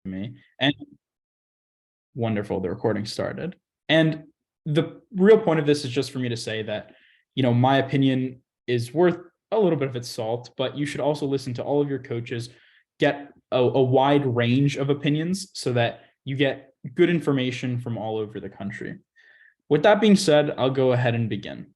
me. And wonderful, the recording started. And the real point of this is just for me to say that, my opinion is worth a little bit of its salt, but you should also listen to all of your coaches, get a wide range of opinions so that you get good information from all over the country. With that being said, I'll go ahead and begin.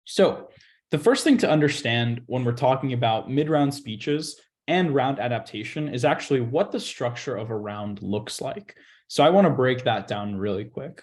So the first thing to understand when we're talking about mid-round speeches and round adaptation is actually what the structure of a round looks like. So I want to break that down really quick.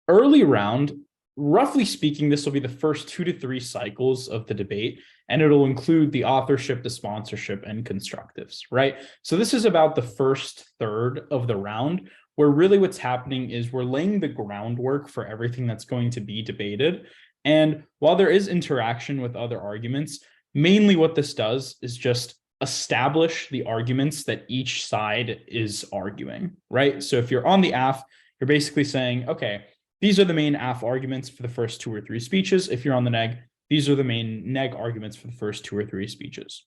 Early round, roughly speaking, this will be the first 2 to 3 cycles of the debate, and it'll include the authorship, the sponsorship, and constructives, right? So this is about the first third of the round, where really what's happening is we're laying the groundwork for everything that's going to be debated. And while there is interaction with other arguments, mainly what this does is just establish the arguments that each side is arguing, right? So if you're on the AF, you're basically saying, okay, these are the main AF arguments for the first 2 or 3 speeches. If you're on the neg, these are the main neg arguments for the first 2 or 3 speeches.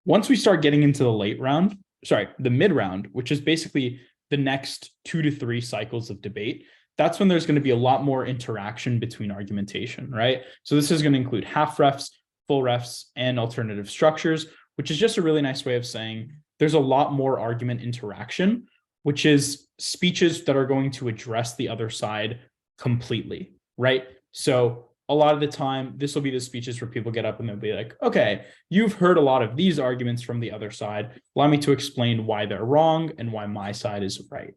Once we start getting into the mid round, which is basically the next 2 to 3 cycles of debate, that's when there's going to be a lot more interaction between argumentation, right? So this is going to include half refs, full refs, and alternative structures, which is just a really nice way of saying there's a lot more argument interaction, which is speeches that are going to address the other side completely, right? So a lot of the time, this will be the speeches where people get up and they'll be like, okay, you've heard a lot of these arguments from the other side. Allow me to explain why they're wrong and why my side is right.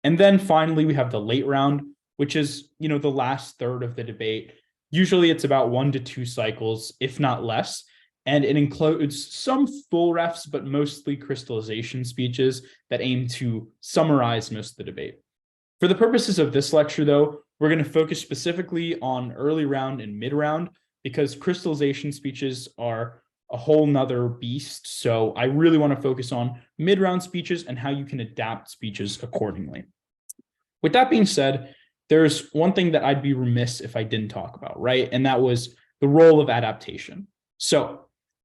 And then finally, we have the late round, which is, the last third of the debate. Usually it's about 1 to 2 cycles, if not less. And it includes some full refs, but mostly crystallization speeches that aim to summarize most of the debate. For the purposes of this lecture, though, we're going to focus specifically on early round and mid round because crystallization speeches are a whole nother beast. So I really want to focus on mid round speeches and how you can adapt speeches accordingly. With that being said, there's one thing that I'd be remiss if I didn't talk about, right? And that was the role of adaptation. So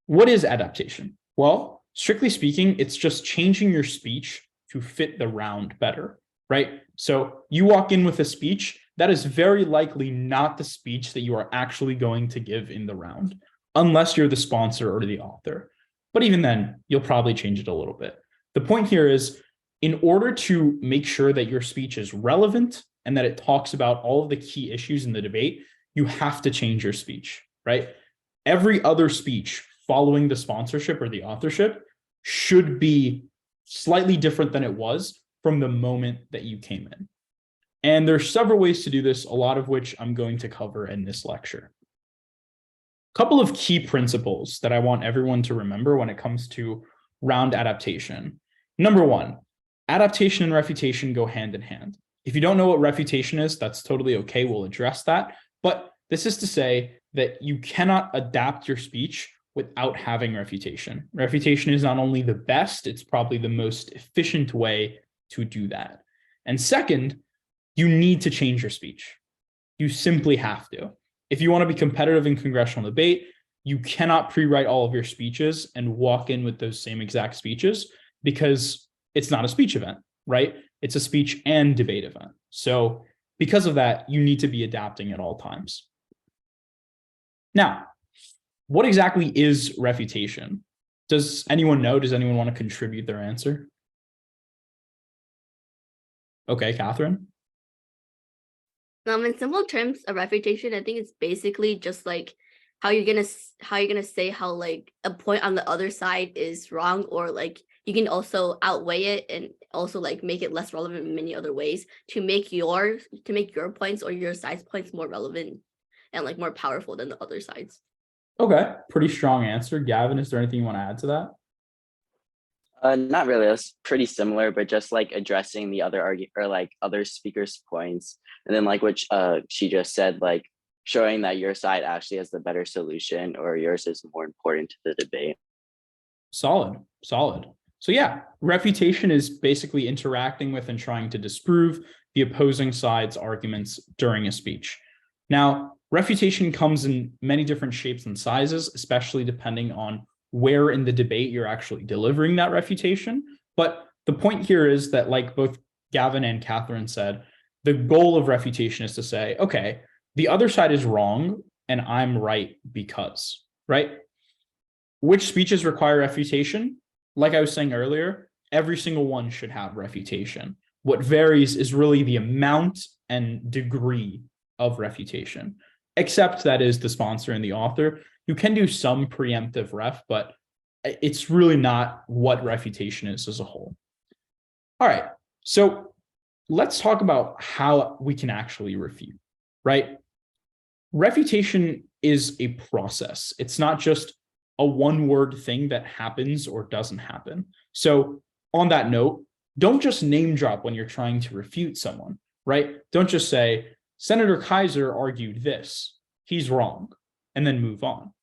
what is adaptation? Well, strictly speaking, it's just changing your speech to fit the round better, right? So you walk in with a speech that is very likely not the speech that you are actually going to give in the round, unless you're the sponsor or the author. But even then, you'll probably change it a little bit. The point here is, in order to make sure that your speech is relevant and that it talks about all of the key issues in the debate, you have to change your speech, right? Every other speech following the sponsorship or the authorship should be slightly different than it was from the moment that you came in. And there's several ways to do this, a lot of which I'm going to cover in this lecture. A couple of key principles that I want everyone to remember when it comes to round adaptation. Number 1, adaptation and refutation go hand in hand. If you don't know what refutation is, that's totally okay. We'll address that. But this is to say that you cannot adapt your speech without having refutation. Refutation is not only the best, it's probably the most efficient way to do that. And second, you need to change your speech. You simply have to. If you want to be competitive in congressional debate, you cannot pre-write all of your speeches and walk in with those same exact speeches because it's not a speech event, right? It's a speech and debate event. So because of that, you need to be adapting at all times. Now, what exactly is refutation? Does anyone know? Does anyone want to contribute their answer? Okay, Catherine. In simple terms, a refutation, I think it's basically just like how you're gonna say how like a point on the other side is wrong, or like you can also outweigh it and also like make it less relevant in many other ways to make your points or your side's points more relevant and like more powerful than the other sides. Okay, pretty strong answer. Gavin, is there anything you want to add to that? Not really. It's pretty similar, but just like addressing the other other speakers' points, and then like which she just said, like showing that your side actually has the better solution or yours is more important to the debate. Solid. So yeah, refutation is basically interacting with and trying to disprove the opposing side's arguments during a speech. Now, refutation comes in many different shapes and sizes, especially depending on where in the debate you're actually delivering that refutation. But the point here is that, like both Gavin and Catherine said, the goal of refutation is to say, okay, the other side is wrong and I'm right because, right? Which speeches require refutation? Like I was saying earlier, every single one should have refutation. What varies is really the amount and degree of refutation, except that is the sponsor and the author. You can do some preemptive ref, but it's really not what refutation is as a whole. All right, so let's talk about how we can actually refute, right? Refutation is a process. It's not just a one-word thing that happens or doesn't happen. So on that note, don't just name drop when you're trying to refute someone, right? Don't just say, Senator Kaiser argued this, he's wrong, and then move on.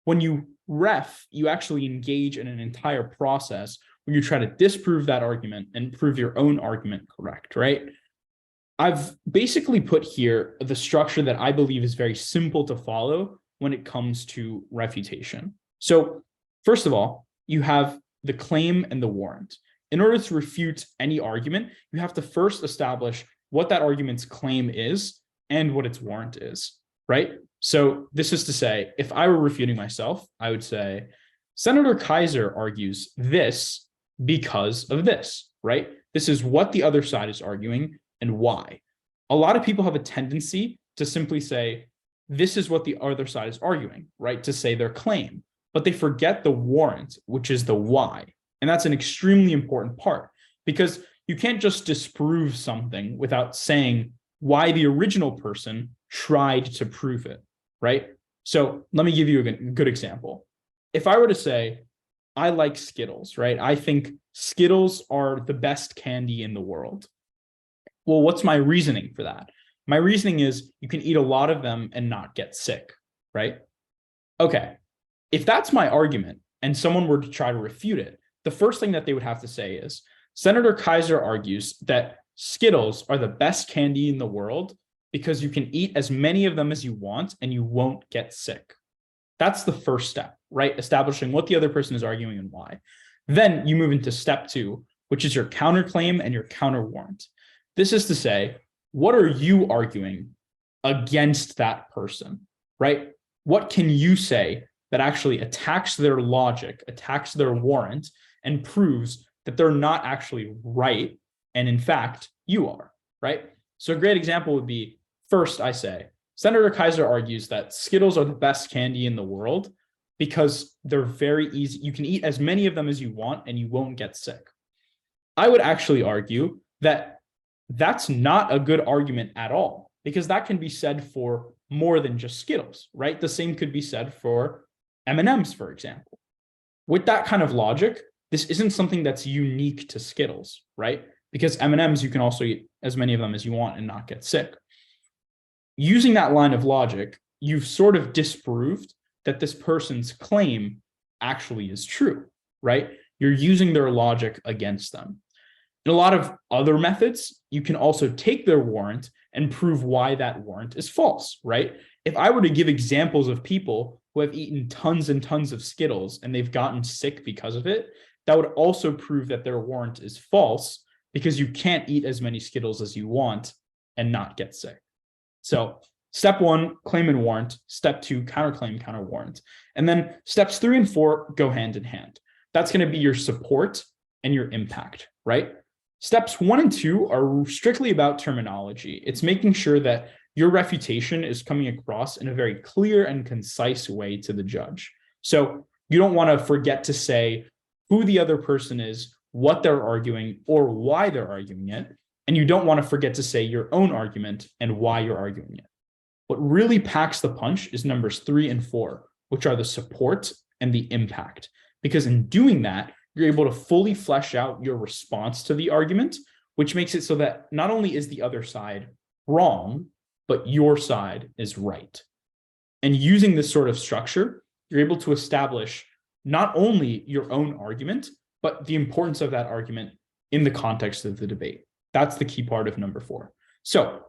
When you ref, you actually engage in an entire process where you try to disprove that argument and prove your own argument correct, right? I've basically put here the structure that I believe is very simple to follow when it comes to refutation. So first of all, you have the claim and the warrant. In order to refute any argument, you have to first establish what that argument's claim is and what its warrant is, right? So this is to say, if I were refuting myself, I would say, Senator Kaiser argues this because of this, right? This is what the other side is arguing and why. A lot of people have a tendency to simply say, this is what the other side is arguing, right? To say their claim, but they forget the warrant, which is the why. And that's an extremely important part because you can't just disprove something without saying why the original person tried to prove it, right? So let me give you a good example. If I were to say, I like Skittles, right? I think Skittles are the best candy in the world. Well, what's my reasoning for that? My reasoning is you can eat a lot of them and not get sick, right? Okay, if that's my argument and someone were to try to refute it, the first thing that they would have to say is, Senator Kaiser argues that Skittles are the best candy in the world because you can eat as many of them as you want and you won't get sick. That's the first step, right? Establishing what the other person is arguing and why. Then you move into step 2, which is your counterclaim and your counter warrant. This is to say, what are you arguing against that person, right? What can you say that actually attacks their logic, attacks their warrant, and proves that they're not actually right, and in fact, you are, right? So a great example would be, first I say, Senator Kaiser argues that Skittles are the best candy in the world because they're very easy. You can eat as many of them as you want and you won't get sick. I would actually argue that that's not a good argument at all because that can be said for more than just Skittles, right? The same could be said for M&Ms, for example. With that kind of logic, this isn't something that's unique to Skittles, right? Because M&Ms, you can also eat as many of them as you want and not get sick. Using that line of logic, you've sort of disproved that this person's claim actually is true, right? You're using their logic against them. In a lot of other methods, you can also take their warrant and prove why that warrant is false, right? If I were to give examples of people who have eaten tons and tons of Skittles and they've gotten sick because of it, that would also prove that their warrant is false because you can't eat as many Skittles as you want and not get sick. So step 1, claim and warrant. Step 2, counterclaim, counter warrant. And then steps 3 and 4 go hand in hand. That's going to be your support and your impact, right? Steps 1 and 2 are strictly about terminology. It's making sure that your refutation is coming across in a very clear and concise way to the judge. So you don't want to forget to say who the other person is, what they're arguing, or why they're arguing it. And you don't want to forget to say your own argument and why you're arguing it. What really packs the punch is numbers 3 and 4, which are the support and the impact. Because in doing that, you're able to fully flesh out your response to the argument, which makes it so that not only is the other side wrong, but your side is right. And using this sort of structure, you're able to establish not only your own argument, but the importance of that argument in the context of the debate. That's the key part of number 4. So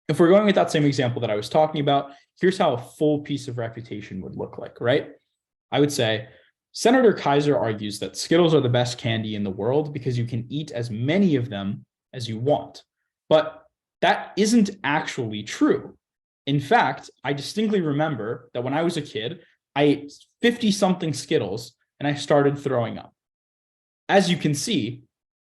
if we're going with that same example that I was talking about, here's how a full piece of refutation would look like, right? I would say, Senator Kaiser argues that Skittles are the best candy in the world because you can eat as many of them as you want. But that isn't actually true. In fact, I distinctly remember that when I was a kid, I ate 50-something Skittles and I started throwing up. As you can see,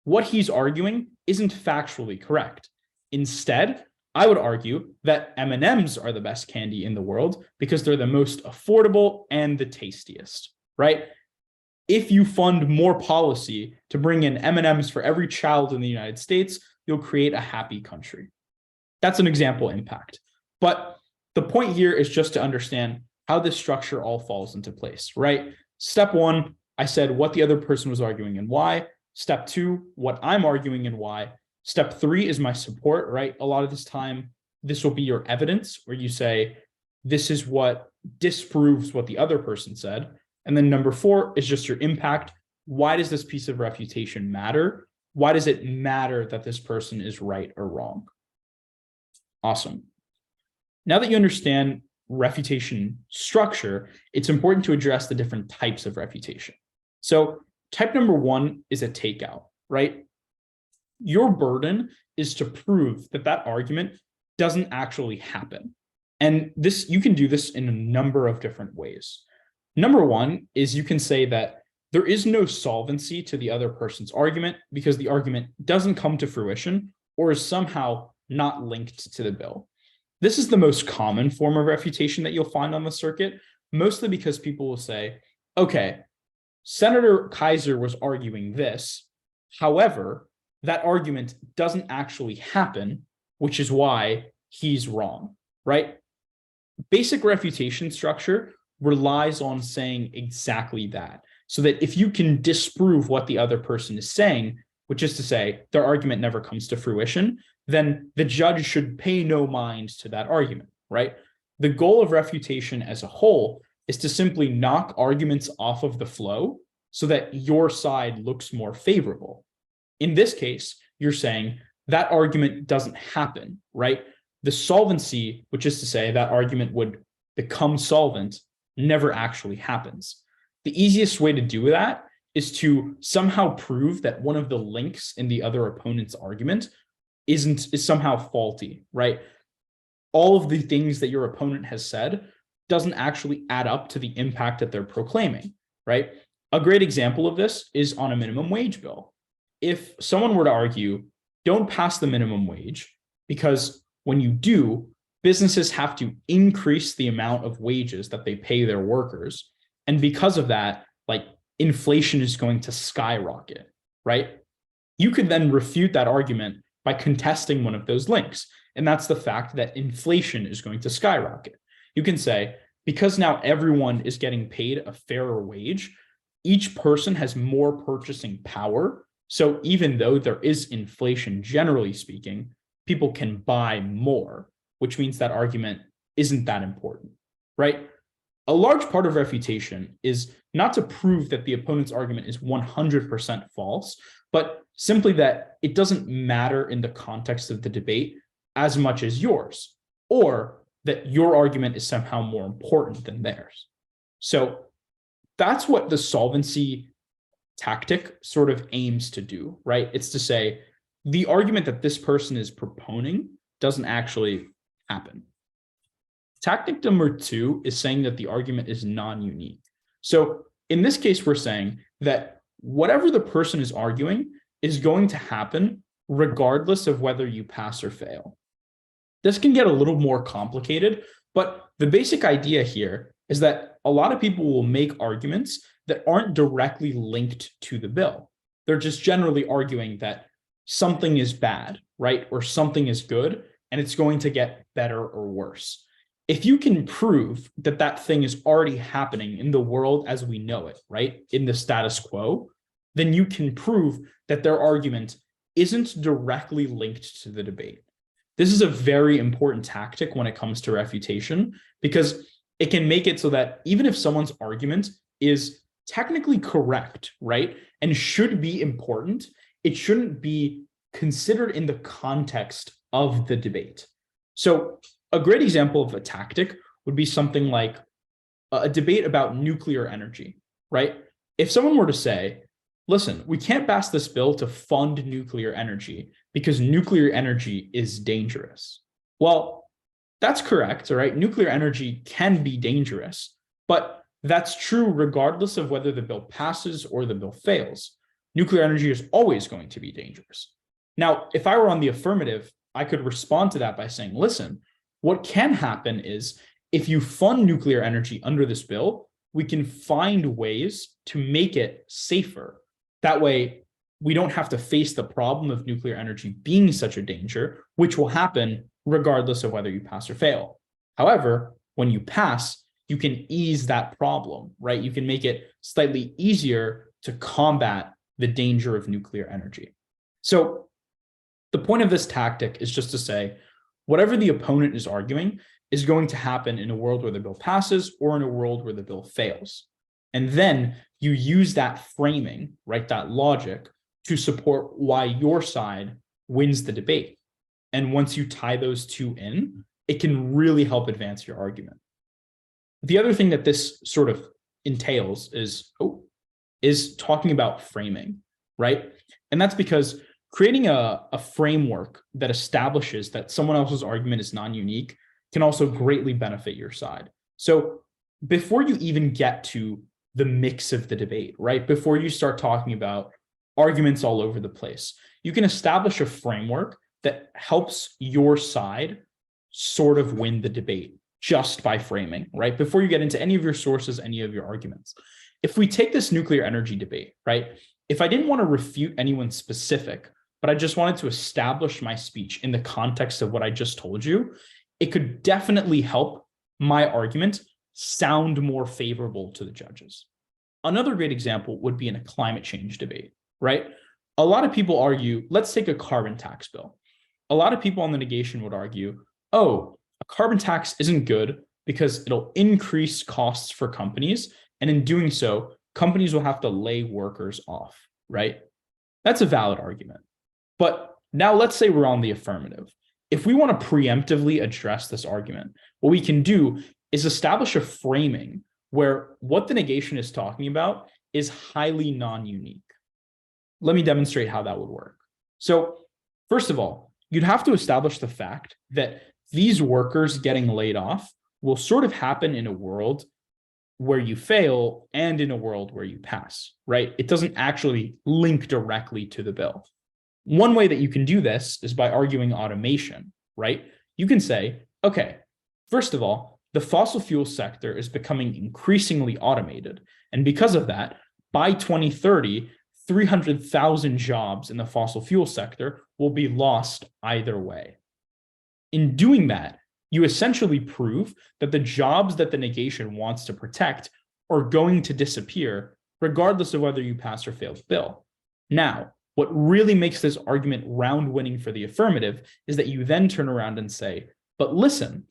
what he's arguing isn't factually correct. Instead, I would argue that M&Ms are the best candy in the world because they're the most affordable and the tastiest, right? If you fund more policy to bring in M&Ms for every child in the United States, you'll create a happy country. That's an example impact. But the point here is just to understand how this structure all falls into place, right? Step one, I said what the other person was arguing and why. Step two, what I'm arguing and why. Step three is my support, right? A lot of this time, this will be your evidence where you say, this is what disproves what the other person said. And then number four is just your impact. Why does this piece of refutation matter? Why does it matter that this person is right or wrong? Awesome. Now that you understand refutation structure, it's important to address the different types of refutation. So type number one is a takeout, right? Your burden is to prove that that argument doesn't actually happen. And this, you can do this in a number of different ways. Number one is you can say that there is no solvency to the other person's argument because the argument doesn't come to fruition or is somehow not linked to the bill. This is the most common form of refutation that you'll find on the circuit, mostly because people will say, okay, Senator Kaiser was arguing this. However, that argument doesn't actually happen, which is why he's wrong, right? Basic refutation structure relies on saying exactly that, so that if you can disprove what the other person is saying, which is to say their argument never comes to fruition, then the judge should pay no mind to that argument, right? The goal of refutation as a whole is to simply knock arguments off of the flow so that your side looks more favorable. In this case, you're saying that argument doesn't happen, right? The solvency, which is to say that argument would become solvent, never actually happens. The easiest way to do that is to somehow prove that one of the links in the other opponent's argument is somehow faulty, right? All of the things that your opponent has said doesn't actually add up to the impact that they're proclaiming, right? A great example of this is on a minimum wage bill. If someone were to argue, don't pass the minimum wage, because when you do, businesses have to increase the amount of wages that they pay their workers. And because of that, like, inflation is going to skyrocket, right? You could then refute that argument by contesting one of those links. And that's the fact that inflation is going to skyrocket. You can say, because now everyone is getting paid a fairer wage, each person has more purchasing power. So even though there is inflation, generally speaking, people can buy more, which means that argument isn't that important, right? A large part of refutation is not to prove that the opponent's argument is 100% false, but simply that it doesn't matter in the context of the debate as much as yours, or that your argument is somehow more important than theirs. So that's what the solvency tactic sort of aims to do, right? It's to say the argument that this person is proponing doesn't actually happen. Tactic number two is saying that the argument is non-unique. So in this case, we're saying that whatever the person is arguing is going to happen regardless of whether you pass or fail. This can get a little more complicated, but the basic idea here is that a lot of people will make arguments that aren't directly linked to the bill. They're just generally arguing that something is bad, right? Or something is good, and it's going to get better or worse. If you can prove that that thing is already happening in the world as we know it, right, in the status quo, then you can prove that their argument isn't directly linked to the debate. This is a very important tactic when it comes to refutation, because it can make it so that even if someone's argument is technically correct, right, and should be important, it shouldn't be considered in the context of the debate. So a great example of a tactic would be something like a debate about nuclear energy, right? if someone were to say, listen, we can't pass this bill to fund nuclear energy because nuclear energy is dangerous. Well, that's correct, all right? Nuclear energy can be dangerous, but that's true regardless of whether the bill passes or the bill fails. Nuclear energy is always going to be dangerous. Now, if I were on the affirmative, I could respond to that by saying, listen, what can happen is if you fund nuclear energy under this bill, we can find ways to make it safer. That way, we don't have to face the problem of nuclear energy being such a danger, which will happen regardless of whether you pass or fail. However, when you pass, you can ease that problem, right? You can make it slightly easier to combat the danger of nuclear energy. So the point of this tactic is just to say, whatever the opponent is arguing is going to happen in a world where the bill passes or in a world where the bill fails. And then you use that framing, right, that logic to support why your side wins the debate. And once you tie those two in, it can really help advance your argument. The other thing that this sort of entails is talking about framing, right? And that's because creating a framework that establishes that someone else's argument is non-unique can also greatly benefit your side. So before you even get to the mix of the debate, right? Before you start talking about arguments all over the place, you can establish a framework that helps your side sort of win the debate just by framing, right? Before you get into any of your sources, any of your arguments. If we take this nuclear energy debate, right? If I didn't want to refute anyone specific, but I just wanted to establish my speech in the context of what I just told you, it could definitely help my argument sound more favorable to the judges. Another great example would be in a climate change debate, right? A lot of people argue, let's take a carbon tax bill. A lot of people on the negation would argue, oh, a carbon tax isn't good because it'll increase costs for companies. And in doing so, companies will have to lay workers off, right? That's a valid argument. But now let's say we're on the affirmative. If we want to preemptively address this argument, what we can do is establish a framing where what the negation is talking about is highly non-unique. Let me demonstrate how that would work. So first of all, you'd have to establish the fact that these workers getting laid off will sort of happen in a world where you fail and in a world where you pass, right? It doesn't actually link directly to the bill. One way that you can do this is by arguing automation, right? You can say, okay, first of all, the fossil fuel sector is becoming increasingly automated. And because of that, by 2030, 300,000 jobs in the fossil fuel sector will be lost either way. In doing that, you essentially prove that the jobs that the negation wants to protect are going to disappear, regardless of whether you pass or fail the bill. Now, what really makes this argument round winning for the affirmative is that you then turn around and say, but listen,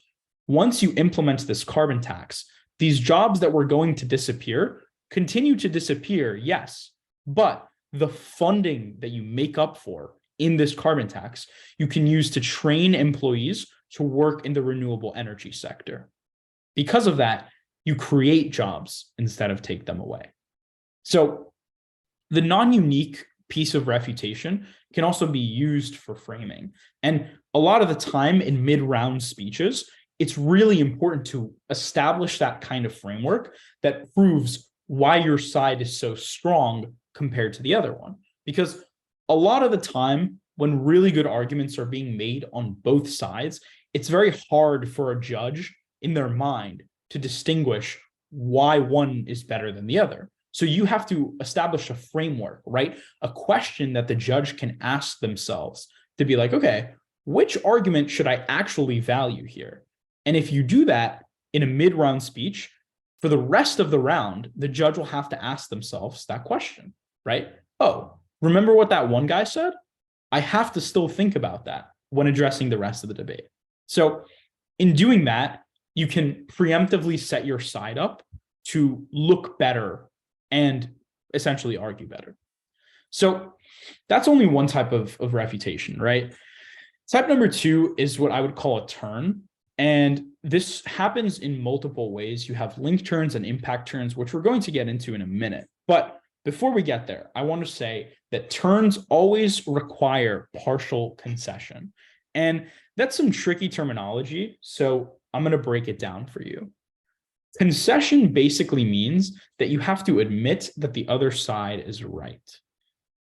once you implement this carbon tax, these jobs that were going to disappear continue to disappear, yes, but the funding that you make up for in this carbon tax, you can use to train employees to work in the renewable energy sector. Because of that, you create jobs instead of take them away. So the non-unique piece of refutation can also be used for framing. And a lot of the time in mid-round speeches, it's really important to establish that kind of framework that proves why your side is so strong compared to the other one. Because a lot of the time, when really good arguments are being made on both sides, it's very hard for a judge in their mind to distinguish why one is better than the other. So you have to establish a framework, right? A question that the judge can ask themselves to be like, okay, which argument should I actually value here? And if you do that in a mid-round speech, for the rest of the round, the judge will have to ask themselves that question, right? Oh, remember what that one guy said? I have to still think about that when addressing the rest of the debate. So in doing that, you can preemptively set your side up to look better and essentially argue better. So that's only one type of refutation, right? Type number two is what I would call a turn. And this happens in multiple ways. You have link turns and impact turns, which we're going to get into in a minute. But before we get there, I want to say that turns always require partial concession. And that's some tricky terminology, so I'm going to break it down for you. Concession basically means that you have to admit that the other side is right.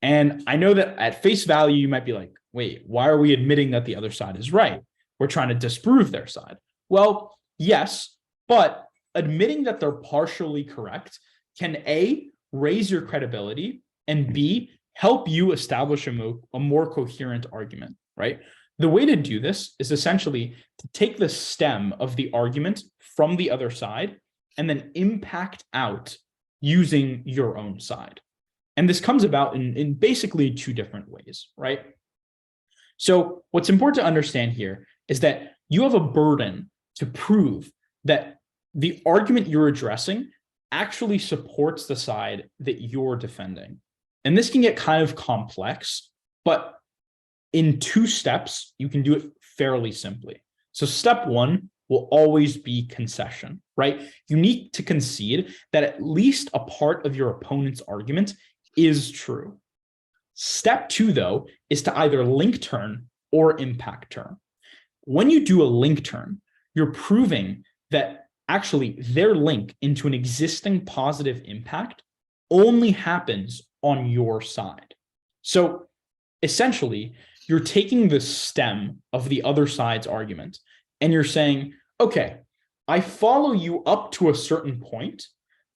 And I know that at face value, you might be like, wait, why are we admitting that the other side is right? We're trying to disprove their side. Well, yes, but admitting that they're partially correct can A, raise your credibility, and B, help you establish a more coherent argument, right? The way to do this is essentially to take the stem of the argument from the other side and then impact out using your own side. And this comes about in basically two different ways, right? So what's important to understand here is that you have a burden to prove that the argument you're addressing actually supports the side that you're defending. And this can get kind of complex, but in 2 steps, you can do it fairly simply. So step 1 will always be concession, right? You need to concede that at least a part of your opponent's argument is true. Step 2, though, is to either link turn or impact turn. When you do a link turn, you're proving that actually their link into an existing positive impact only happens on your side. So essentially, you're taking the stem of the other side's argument and you're saying, okay, I follow you up to a certain point,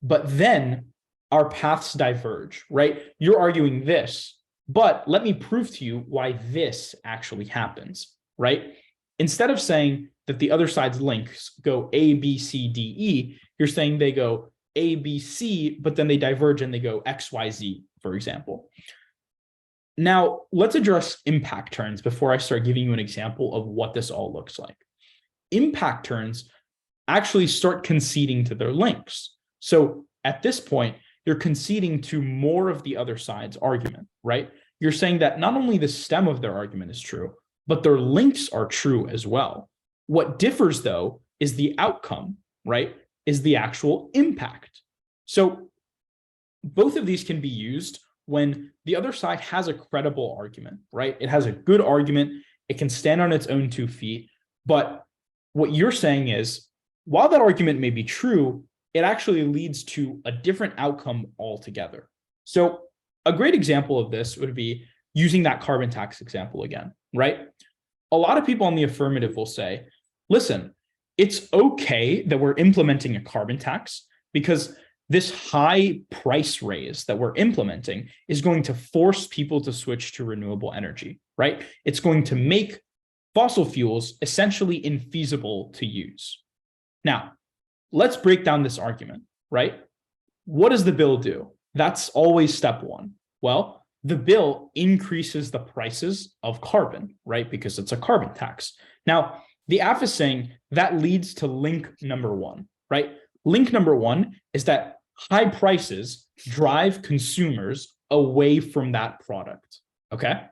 but then our paths diverge, right? You're arguing this, but let me prove to you why this actually happens, right? Instead of saying that the other side's links go A, B, C, D, E, you're saying they go A, B, C, but then they diverge and they go X, Y, Z, for example. Now, let's address impact turns before I start giving you an example of what this all looks like. Impact turns actually start conceding to their links. So at this point, you're conceding to more of the other side's argument, right? You're saying that not only the stem of their argument is true, but their links are true as well. What differs, though, is the outcome, right? Is the actual impact. So both of these can be used when the other side has a credible argument, right? It has a good argument. It can stand on its own 2 feet. But what you're saying is, while that argument may be true, it actually leads to a different outcome altogether. So a great example of this would be using that carbon tax example again, right? A lot of people on the affirmative will say, listen, it's okay that we're implementing a carbon tax because this high price raise that we're implementing is going to force people to switch to renewable energy, right? It's going to make fossil fuels essentially infeasible to use. Now, let's break down this argument, right? What does the bill do? That's always step 1. Well, the bill increases the prices of carbon, right? Because it's a carbon tax. Now, the AF is saying that leads to link number 1, right? Link number 1 is that high prices drive consumers away from that product, okay?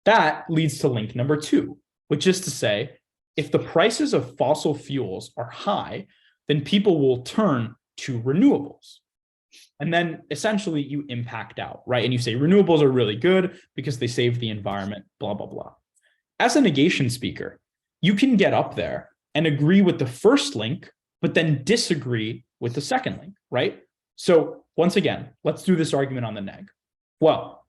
That leads to link number 2, which is to say, if the prices of fossil fuels are high, then people will turn to renewables. And then essentially you impact out, right? And you say renewables are really good because they save the environment, blah, blah, blah. As a negation speaker, you can get up there and agree with the first link, but then disagree with the second link, right? So once again, let's do this argument on the neg. Well,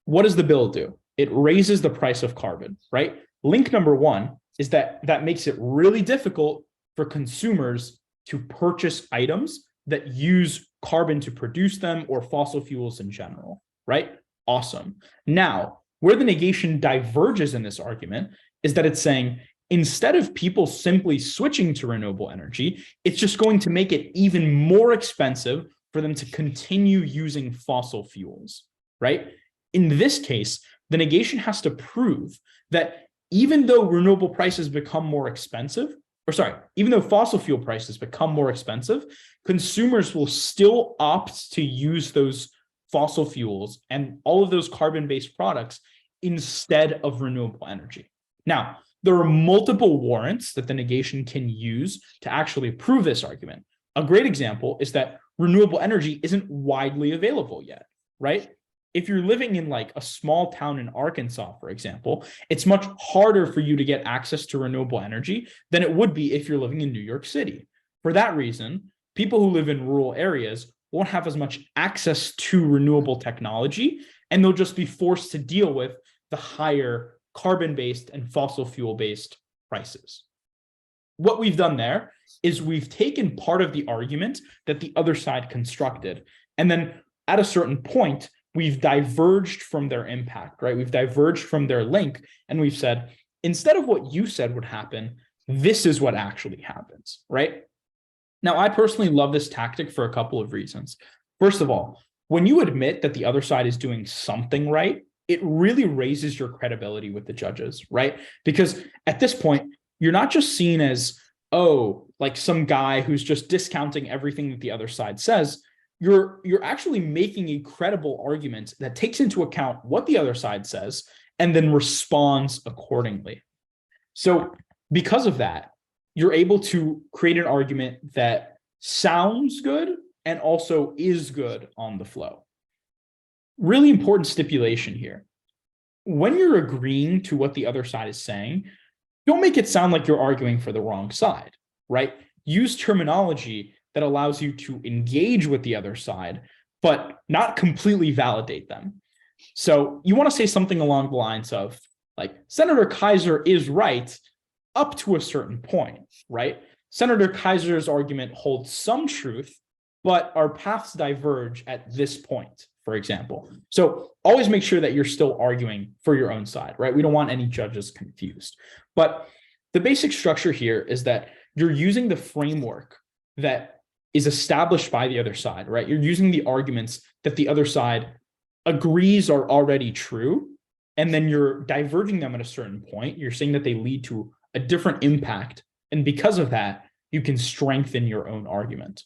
what does the bill do? It raises the price of carbon, right? Link number 1 is that makes it really difficult for consumers to purchase items that use carbon to produce them or fossil fuels in general, right? Awesome. Now, where the negation diverges in this argument is that it's saying, instead of people simply switching to renewable energy, it's just going to make it even more expensive for them to continue using fossil fuels, right? In this case, the negation has to prove that even though renewable prices become more expensive, even though fossil fuel prices become more expensive, consumers will still opt to use those fossil fuels and all of those carbon-based products instead of renewable energy. Now, there are multiple warrants that the negation can use to actually prove this argument. A great example is that renewable energy isn't widely available yet, right? If you're living in like a small town in Arkansas, for example, it's much harder for you to get access to renewable energy than it would be if you're living in New York City. For that reason, people who live in rural areas won't have as much access to renewable technology, and they'll just be forced to deal with the higher carbon-based and fossil fuel-based prices. What we've done there is we've taken part of the argument that the other side constructed, and then at a certain point, we've diverged from their impact, right? We've diverged from their link, and we've said, instead of what you said would happen, this is what actually happens, right? Now, I personally love this tactic for a couple of reasons. First of all, when you admit that the other side is doing something right, it really raises your credibility with the judges, right? Because at this point, you're not just seen as, oh, like some guy who's just discounting everything that the other side says. You're actually making a credible argument that takes into account what the other side says and then responds accordingly. So because of that, you're able to create an argument that sounds good and also is good on the flow. Really important stipulation here. When you're agreeing to what the other side is saying, don't make it sound like you're arguing for the wrong side, right? Use terminology that allows you to engage with the other side, but not completely validate them. So you want to say something along the lines of, like, Senator Kaiser is right up to a certain point, right? Senator Kaiser's argument holds some truth, but our paths diverge at this point, for example. So always make sure that you're still arguing for your own side, right? We don't want any judges confused. But the basic structure here is that you're using the framework that is established by the other side, right? You're using the arguments that the other side agrees are already true, and then you're diverging them at a certain point. You're saying that they lead to a different impact, and because of that, you can strengthen your own argument.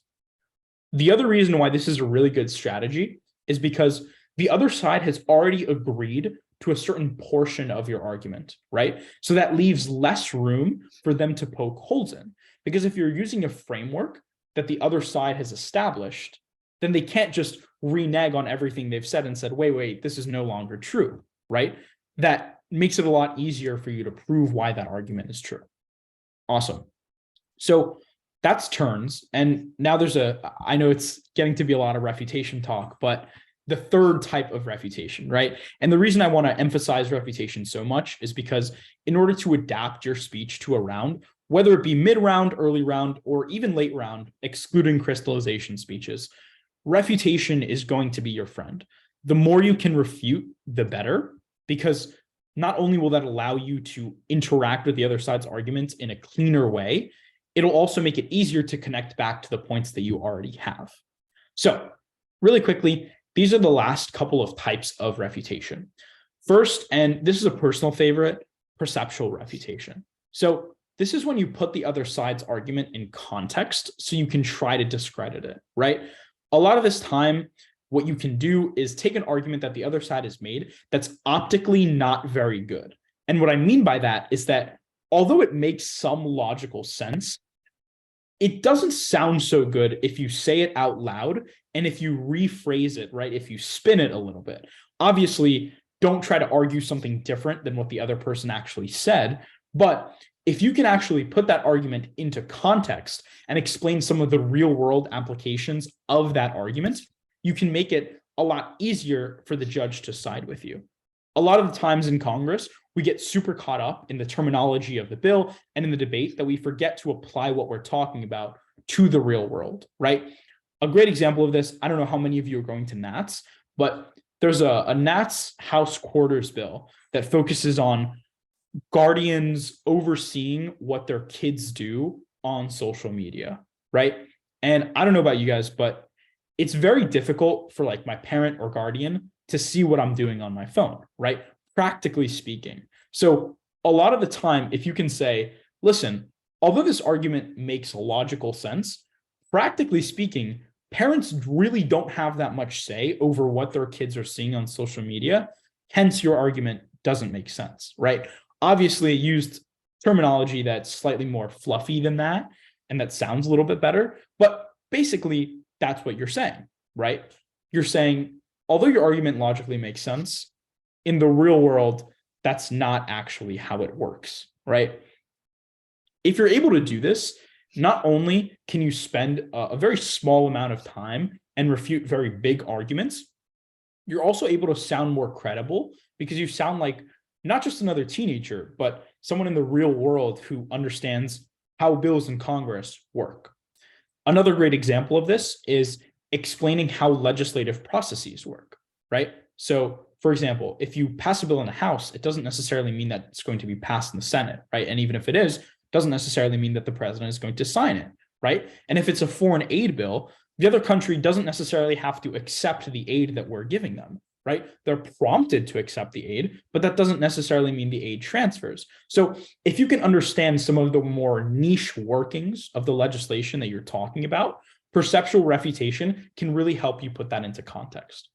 The other reason why this is a really good strategy is because the other side has already agreed to a certain portion of your argument, right? So that leaves less room for them to poke holes in. Because if you're using a framework that the other side has established, then they can't just renege on everything they've said and said, wait, this is no longer true, right? That makes it a lot easier for you to prove why that argument is true. Awesome. So that's turns. And now I know it's getting to be a lot of refutation talk, but the third type of refutation, right? And the reason I want to emphasize refutation so much is because in order to adapt your speech to a round, whether it be mid-round, early round, or even late round, excluding crystallization speeches, refutation is going to be your friend. The more you can refute, the better, because not only will that allow you to interact with the other side's arguments in a cleaner way, it'll also make it easier to connect back to the points that you already have. So really quickly, these are the last couple of types of refutation. First, and this is a personal favorite, perceptual refutation. So this is when you put the other side's argument in context so you can try to discredit it, right? A lot of this time, what you can do is take an argument that the other side has made that's optically not very good. And what I mean by that is that although it makes some logical sense, it doesn't sound so good if you say it out loud and if you rephrase it, right? If you spin it a little bit. Obviously, don't try to argue something different than what the other person actually said. But if you can actually put that argument into context and explain some of the real world applications of that argument, you can make it a lot easier for the judge to side with you. A lot of the times in Congress, we get super caught up in the terminology of the bill and in the debate that we forget to apply what we're talking about to the real world, right? A great example of this, I don't know how many of you are going to Nats, but there's a Nats House quarters bill that focuses on guardians overseeing what their kids do on social media, right? And I don't know about you guys, but it's very difficult for like my parent or guardian to see what I'm doing on my phone, right? Practically speaking. So a lot of the time, if you can say, listen, although this argument makes logical sense, practically speaking, parents really don't have that much say over what their kids are seeing on social media. Hence, your argument doesn't make sense, right? Obviously, it used terminology that's slightly more fluffy than that, and that sounds a little bit better. But basically, that's what you're saying, right? You're saying, although your argument logically makes sense, in the real world, that's not actually how it works, right? If you're able to do this, not only can you spend a very small amount of time and refute very big arguments, you're also able to sound more credible because you sound like not just another teenager, but someone in the real world who understands how bills in Congress work. Another great example of this is explaining how legislative processes work, right? So, for example, if you pass a bill in the House, it doesn't necessarily mean that it's going to be passed in the Senate, right? And even if it is, doesn't necessarily mean that the president is going to sign it, right? And if it's a foreign aid bill, the other country doesn't necessarily have to accept the aid that we're giving them, right? They're prompted to accept the aid, but that doesn't necessarily mean the aid transfers. So if you can understand some of the more niche workings of the legislation that you're talking about, perceptual refutation can really help you put that into context.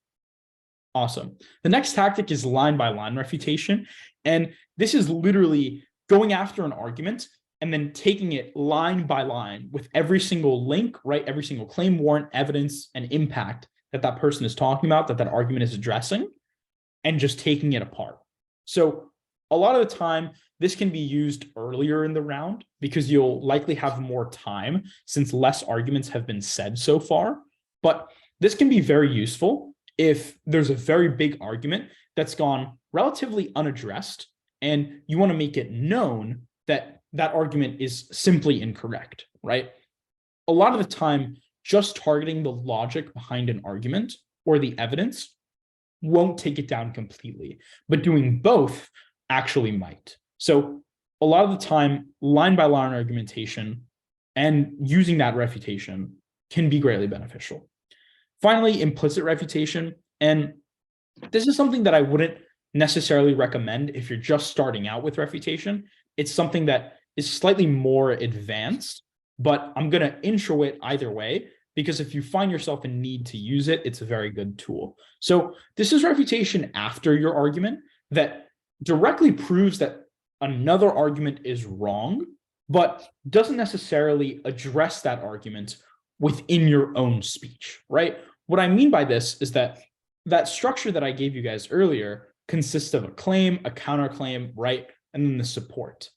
Awesome. The next tactic is line by line refutation. And this is literally going after an argument and then taking it line by line with every single link, right? Every single claim, warrant, evidence, and impact that that person is talking about, that that argument is addressing, and just taking it apart. So a lot of the time, this can be used earlier in the round because you'll likely have more time since less arguments have been said so far. But this can be very useful if there's a very big argument that's gone relatively unaddressed and you want to make it known that that argument is simply incorrect, right? A lot of the time, just targeting the logic behind an argument or the evidence won't take it down completely, but doing both actually might. So a lot of the time, line by line argumentation and using that refutation can be greatly beneficial. Finally, implicit refutation. And this is something that I wouldn't necessarily recommend if you're just starting out with refutation. It's something that is slightly more advanced, but I'm going to intro it either way, because if you find yourself in need to use it, it's a very good tool. So this is refutation after your argument that directly proves that another argument is wrong, but doesn't necessarily address that argument within your own speech, right? What I mean by this is that that structure that I gave you guys earlier consists of a claim, a counterclaim, right? And then the support.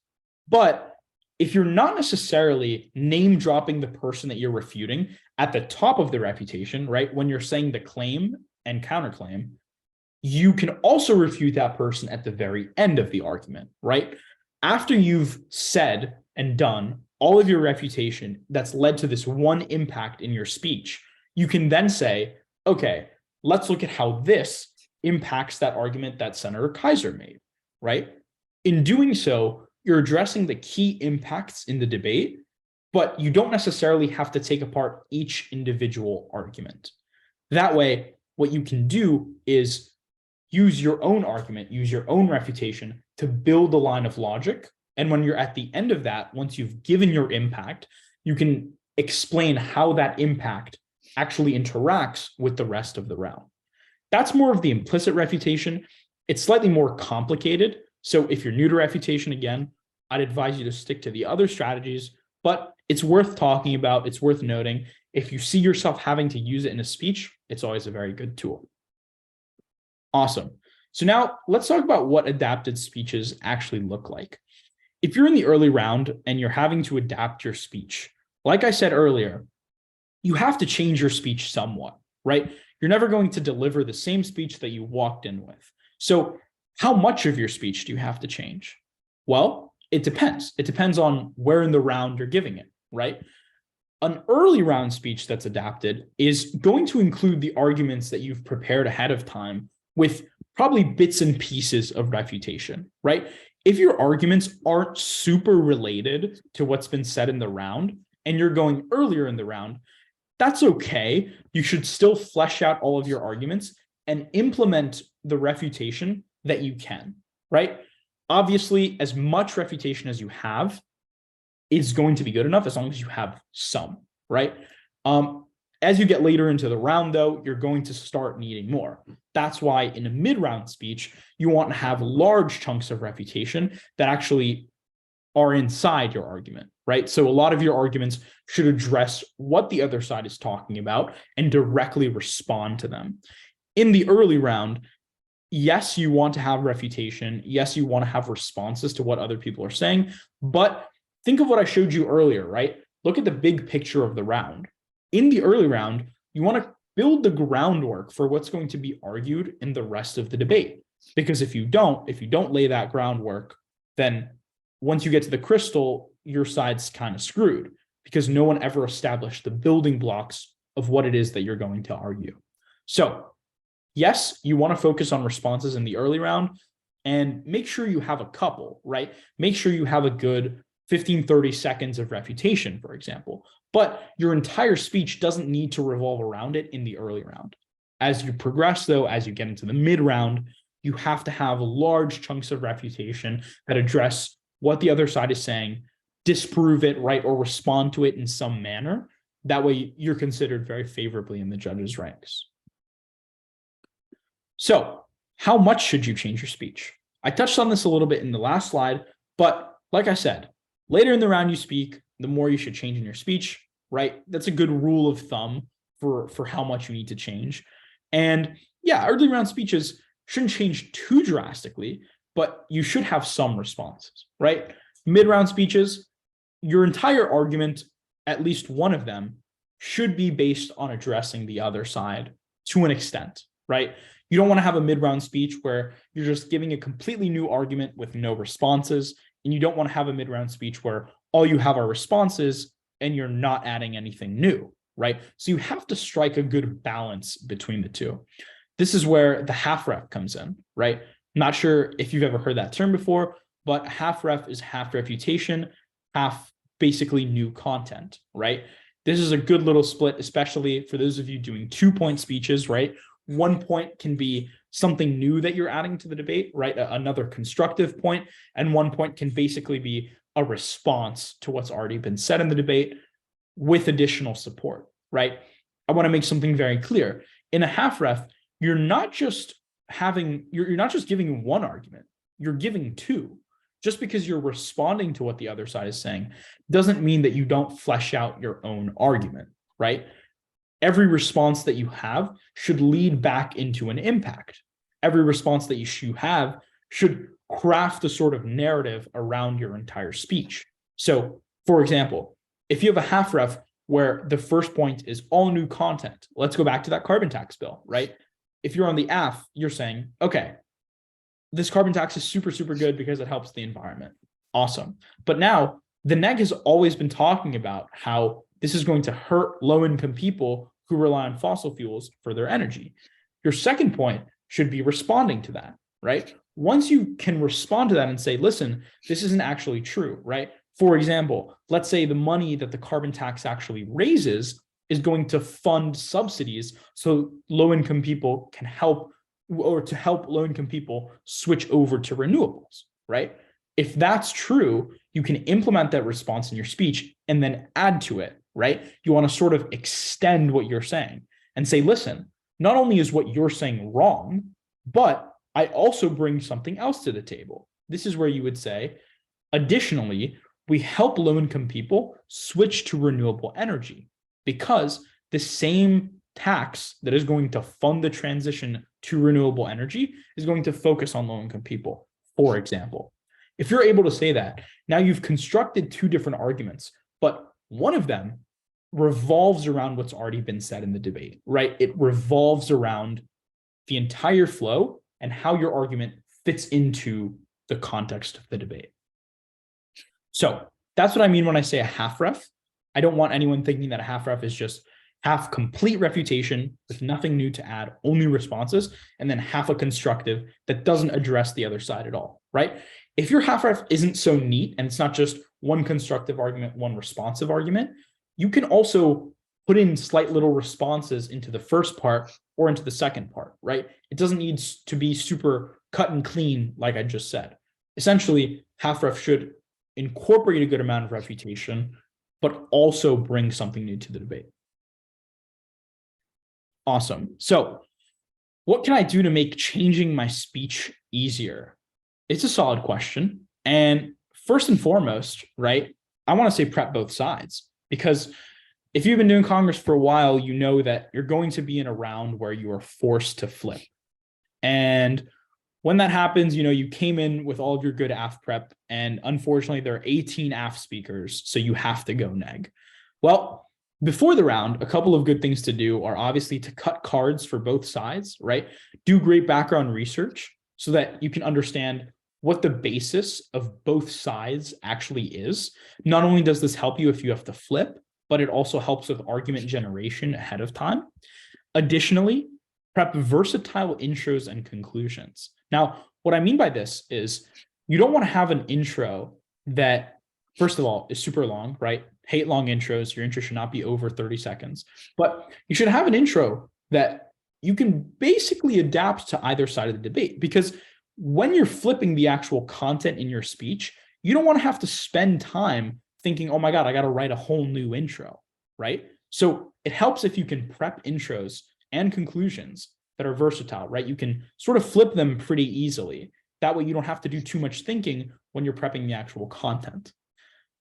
But if you're not necessarily name dropping the person that you're refuting at the top of the refutation, right? When you're saying the claim and counterclaim, you can also refute that person at the very end of the argument, right? After you've said and done all of your refutation that's led to this one impact in your speech, you can then say, okay, let's look at how this impacts that argument that Senator Kaiser made, right? In doing so, you're addressing the key impacts in the debate, but you don't necessarily have to take apart each individual argument. That way, what you can do is use your own argument, use your own refutation to build a line of logic. And when you're at the end of that, once you've given your impact, you can explain how that impact actually interacts with the rest of the round. That's more of the implicit refutation. It's slightly more complicated. So if you're new to refutation, again, I'd advise you to stick to the other strategies, but it's worth talking about. It's worth noting. If you see yourself having to use it in a speech, it's always a very good tool. Awesome. So now let's talk about what adapted speeches actually look like. If you're in the early round and you're having to adapt your speech, like I said earlier, you have to change your speech somewhat, right? You're never going to deliver the same speech that you walked in with. So how much of your speech do you have to change? Well, it depends. It depends on where in the round you're giving it, right? An early round speech that's adapted is going to include the arguments that you've prepared ahead of time with probably bits and pieces of refutation, right? If your arguments aren't super related to what's been said in the round and you're going earlier in the round, that's okay. You should still flesh out all of your arguments and implement the refutation that you can, right? Obviously, as much refutation as you have is going to be good enough as long as you have some, right? As you get later into the round, though, you're going to start needing more. That's why in a mid-round speech, you want to have large chunks of refutation that actually are inside your argument, right? So a lot of your arguments should address what the other side is talking about and directly respond to them. In the early round, yes, you want to have refutation. Yes, you want to have responses to what other people are saying. But think of what I showed you earlier, right? Look at the big picture of the round. In the early round, you want to build the groundwork for what's going to be argued in the rest of the debate. Because if you don't lay that groundwork, then once you get to the crystal, your side's kind of screwed because no one ever established the building blocks of what it is that you're going to argue. So yes, you want to focus on responses in the early round and make sure you have a couple, right? Make sure you have a good 15, 30 seconds of refutation, for example. But your entire speech doesn't need to revolve around it in the early round. As you progress, though, as you get into the mid round, you have to have large chunks of refutation that address what the other side is saying, disprove it, right, or respond to it in some manner. That way, you're considered very favorably in the judges' ranks. So, how much should you change your speech? I touched on this a little bit in the last slide, but like I said, later in the round you speak, the more you should change in your speech, right? That's a good rule of thumb for how much you need to change. And yeah, early round speeches shouldn't change too drastically, but you should have some responses, right? Mid-round speeches, your entire argument, at least one of them, should be based on addressing the other side to an extent, right? You don't want to have a mid-round speech where you're just giving a completely new argument with no responses, and you don't want to have a mid-round speech where all you have are responses and you're not adding anything new, right? So you have to strike a good balance between the two. This is where the half ref comes in, right? Not sure if you've ever heard that term before, but half ref is half refutation, half basically new content, right? This is a good little split, especially for those of you doing 2-point speeches, right? 1 point can be something new that you're adding to the debate, right? Another constructive point, and 1 point can basically be a response to what's already been said in the debate with additional support, right? I want to make something very clear. In a half ref, you're not just giving one argument, you're giving two. Just because you're responding to what the other side is saying doesn't mean that you don't flesh out your own argument, right? Every response that you have should lead back into an impact. Every response that you have should craft a sort of narrative around your entire speech. So, for example, if you have a half ref where the first point is all new content, let's go back to that carbon tax bill, right? If you're on the AF, you're saying, okay, this carbon tax is super, super good because it helps the environment. Awesome. But now the NEG has always been talking about how this is going to hurt low-income people who rely on fossil fuels for their energy. Your second point should be responding to that, right? Once you can respond to that and say, listen, this isn't actually true, right? For example, let's say the money that the carbon tax actually raises is going to fund subsidies so low-income people can help, or to help low-income people switch over to renewables, right? If that's true, you can implement that response in your speech and then add to it, right? You want to sort of extend what you're saying and say, listen, not only is what you're saying wrong, but I also bring something else to the table. This is where you would say, additionally, we help low-income people switch to renewable energy because the same tax that is going to fund the transition to renewable energy is going to focus on low-income people, for example. If you're able to say that, now you've constructed two different arguments, but one of them revolves around what's already been said in the debate, right? It revolves around the entire flow and how your argument fits into the context of the debate. So that's what I mean when I say a half ref. I don't want anyone thinking that a half ref is just half complete refutation with nothing new to add, only responses, and then half a constructive that doesn't address the other side at all, right? If your half ref isn't so neat and it's not just one constructive argument, one responsive argument, you can also put in slight little responses into the first part or into the second part, right? It doesn't need to be super cut and clean, like I just said. Essentially, half ref should incorporate a good amount of refutation, but also bring something new to the debate. Awesome. So what can I do to make changing my speech easier? It's a solid question. And first and foremost, right, I want to say prep both sides, because if you've been doing Congress for a while, you know that you're going to be in a round where you are forced to flip. And when that happens, you came in with all of your good AF prep, and unfortunately there are 18 AF speakers, so you have to go neg. Well, before the round, a couple of good things to do are obviously to cut cards for both sides, right? Do great background research so that you can understand what the basis of both sides actually is. Not only does this help you if you have to flip, but it also helps with argument generation ahead of time. Additionally, prep versatile intros and conclusions. Now, what I mean by this is you don't want to have an intro that, first of all, is super long, right? Hate long intros. Your intro should not be over 30 seconds, but you should have an intro that you can basically adapt to either side of the debate, because when you're flipping the actual content in your speech, you don't want to have to spend time thinking, oh my God, I got to write a whole new intro, right? So it helps if you can prep intros and conclusions that are versatile, right? You can sort of flip them pretty easily. That way you don't have to do too much thinking when you're prepping the actual content.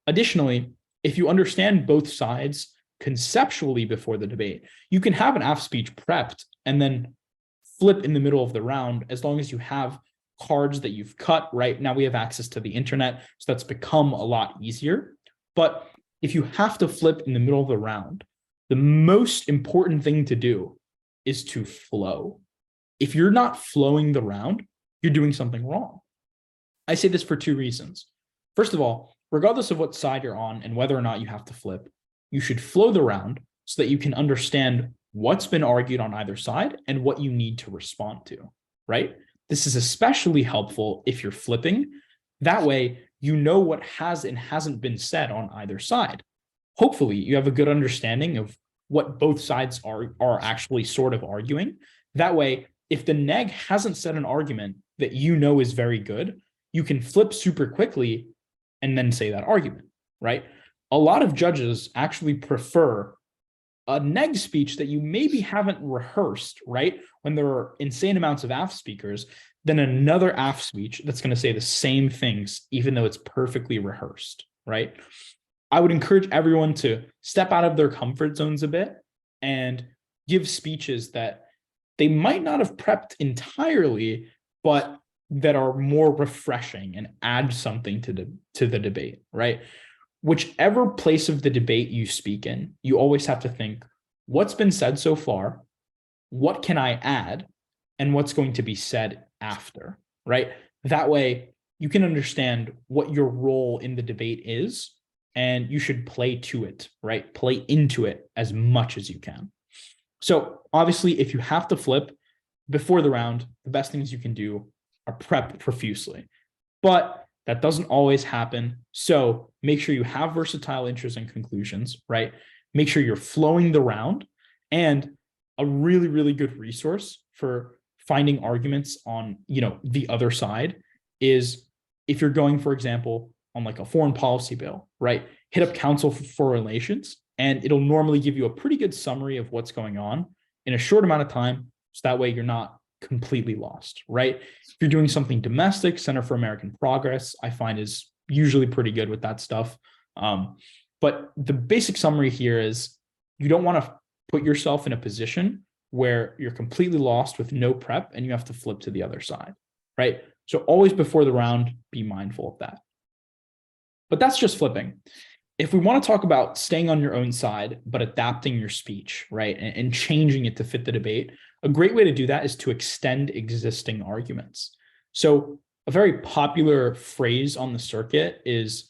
Additionally, if you understand both sides conceptually before the debate, you can have an AF speech prepped and then flip in the middle of the round, as long as you have cards that you've cut. Right now we have access to the internet, so that's become a lot easier. But if you have to flip in the middle of the round, the most important thing to do is to flow. If you're not flowing the round, you're doing something wrong. I say this for two reasons. First of all, regardless of what side you're on and whether or not you have to flip, you should flow the round so that you can understand what's been argued on either side and what you need to respond to, right? This is especially helpful if you're flipping. That way, you know what has and hasn't been said on either side. Hopefully, you have a good understanding of what both sides are actually sort of arguing. That way, if the neg hasn't said an argument that you know is very good, you can flip super quickly and then say that argument, right? A lot of judges actually prefer a neg speech that you maybe haven't rehearsed, right? When there are insane amounts of AF speakers, than another AF speech that's going to say the same things, even though it's perfectly rehearsed, right? I would encourage everyone to step out of their comfort zones a bit and give speeches that they might not have prepped entirely, but that are more refreshing and add something to the debate, right? Whichever place of the debate you speak in, you always have to think, what's been said so far? What can I add? And what's going to be said after, right? That way you can understand what your role in the debate is, and you should play to it, right? Play into it as much as you can. So obviously, if you have to flip before the round, the best things you can do are prep profusely, but that doesn't always happen. So make sure you have versatile intros and conclusions, right? Make sure you're flowing the round. And a really, really good resource for finding arguments on, the other side is, if you're going, for example, on like a foreign policy bill, right? Hit up Council for Foreign Relations, and it'll normally give you a pretty good summary of what's going on in a short amount of time. So that way you're not completely lost, right? If you're doing something domestic, Center for American Progress, I find is usually pretty good with that stuff. But the basic summary here is you don't want to put yourself in a position where you're completely lost with no prep and you have to flip to the other side, right? So always before the round, be mindful of that. But that's just flipping. If we want to talk about staying on your own side, but adapting your speech, right, and changing it to fit the debate, a great way to do that is to extend existing arguments. So a very popular phrase on the circuit is,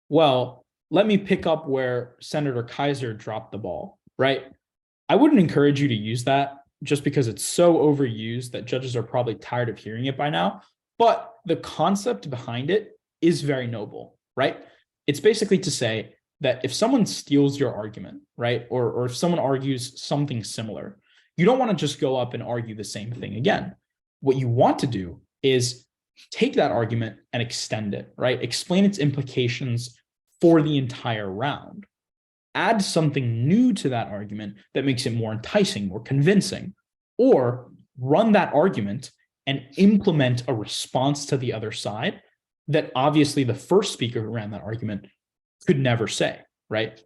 well, let me pick up where Senator Kaiser dropped the ball, right? I wouldn't encourage you to use that just because it's so overused that judges are probably tired of hearing it by now. But the concept behind it is very noble, right? It's basically to say that if someone steals your argument, right, or if someone argues something similar, you don't want to just go up and argue the same thing again. What you want to do is take that argument and extend it, right? Explain its implications for the entire round. Add something new to that argument that makes it more enticing, more convincing, or run that argument and implement a response to the other side that obviously the first speaker who ran that argument could never say, right?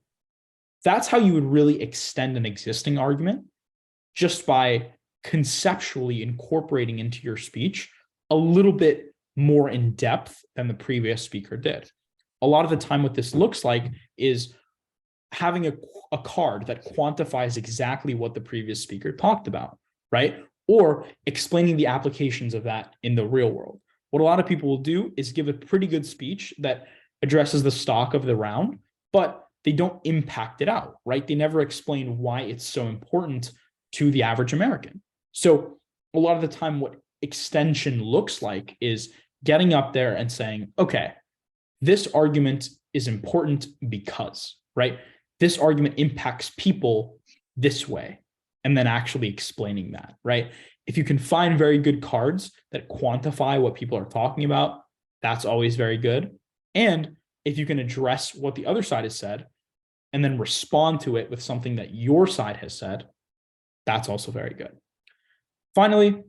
That's how you would really extend an existing argument, just by conceptually incorporating into your speech a little bit more in depth than the previous speaker did. A lot of the time, what this looks like is having a card that quantifies exactly what the previous speaker talked about, right? Or explaining the applications of that in the real world. What a lot of people will do is give a pretty good speech that addresses the stock of the round, but they don't impact it out, right? They never explain why it's so important to the average American. So a lot of the time, what extension looks like is getting up there and saying, okay, this argument is important because, right? This argument impacts people this way, and then actually explaining that, right? If you can find very good cards that quantify what people are talking about, that's always very good. And if you can address what the other side has said and then respond to it with something that your side has said, that's also very good. Finally,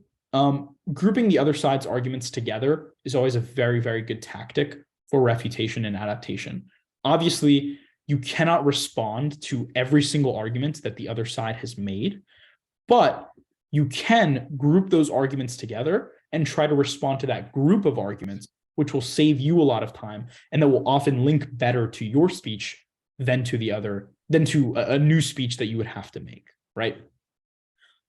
grouping the other side's arguments together is always a very, very good tactic for refutation and adaptation. Obviously, you cannot respond to every single argument that the other side has made, but you can group those arguments together and try to respond to that group of arguments, which will save you a lot of time and that will often link better to your speech than to a new speech that you would have to make, right?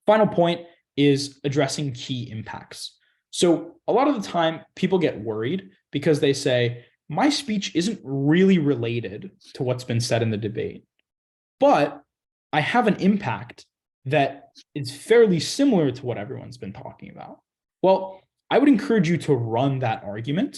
Final point is addressing key impacts. So a lot of the time people get worried because they say, my speech isn't really related to what's been said in the debate, but I have an impact that is fairly similar to what everyone's been talking about. Well, I would encourage you to run that argument.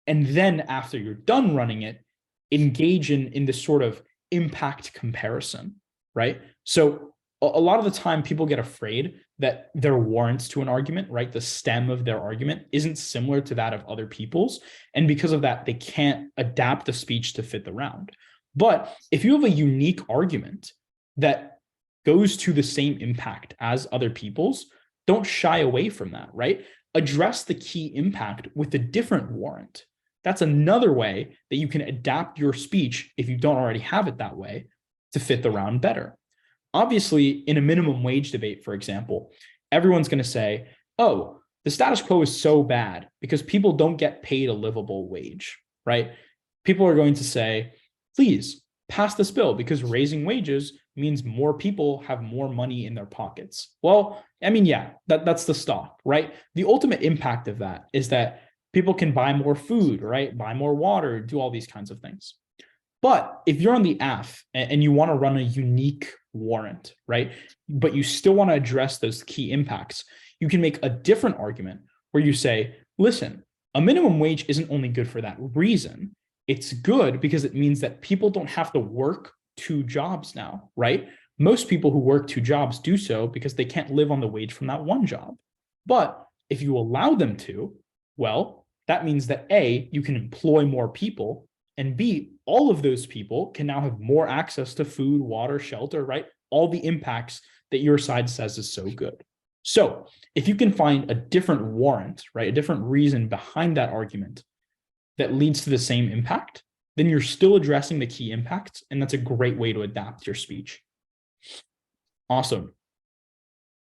And then after you're done running it, engage in this sort of impact comparison, right? So a lot of the time people get afraid that their warrants to an argument, right? The stem of their argument isn't similar to that of other people's. And because of that, they can't adapt the speech to fit the round. But if you have a unique argument that goes to the same impact as other people's, don't shy away from that, right? Address the key impact with a different warrant. That's another way that you can adapt your speech, if you don't already have it that way, to fit the round better. Obviously, in a minimum wage debate, for example, everyone's going to say, oh, the status quo is so bad because people don't get paid a livable wage, right? People are going to say, please pass this bill because raising wages means more people have more money in their pockets. Well, I mean, yeah, that's the stock, right? The ultimate impact of that is that people can buy more food, right? Buy more water, do all these kinds of things. But if you're on the AF and you want to run a unique warrant, right? But you still want to address those key impacts, you can make a different argument where you say, listen, a minimum wage isn't only good for that reason. It's good because it means that people don't have to work 2 jobs now, right? Most people who work 2 jobs do so because they can't live on the wage from that one job. But if you allow them to, well, that means that A, you can employ more people, and B, all of those people can now have more access to food, water, shelter, right? All the impacts that your side says is so good. So if you can find a different warrant, right, a different reason behind that argument that leads to the same impact, then you're still addressing the key impacts, and that's a great way to adapt your speech. Awesome.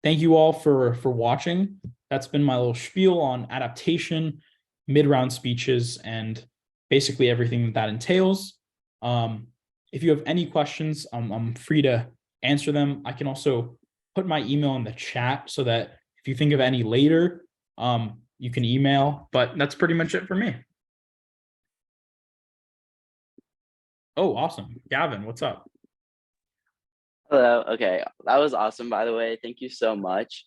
Thank you all for watching. That's been my little spiel on adaptation, mid-round speeches, and basically everything that entails. If you have any questions, I'm free to answer them. I can also put my email in the chat so that if you think of any later, you can email, but that's pretty much it for me. Oh, awesome. Gavin, what's up? Hello. Okay, that was awesome, by the way. Thank you so much.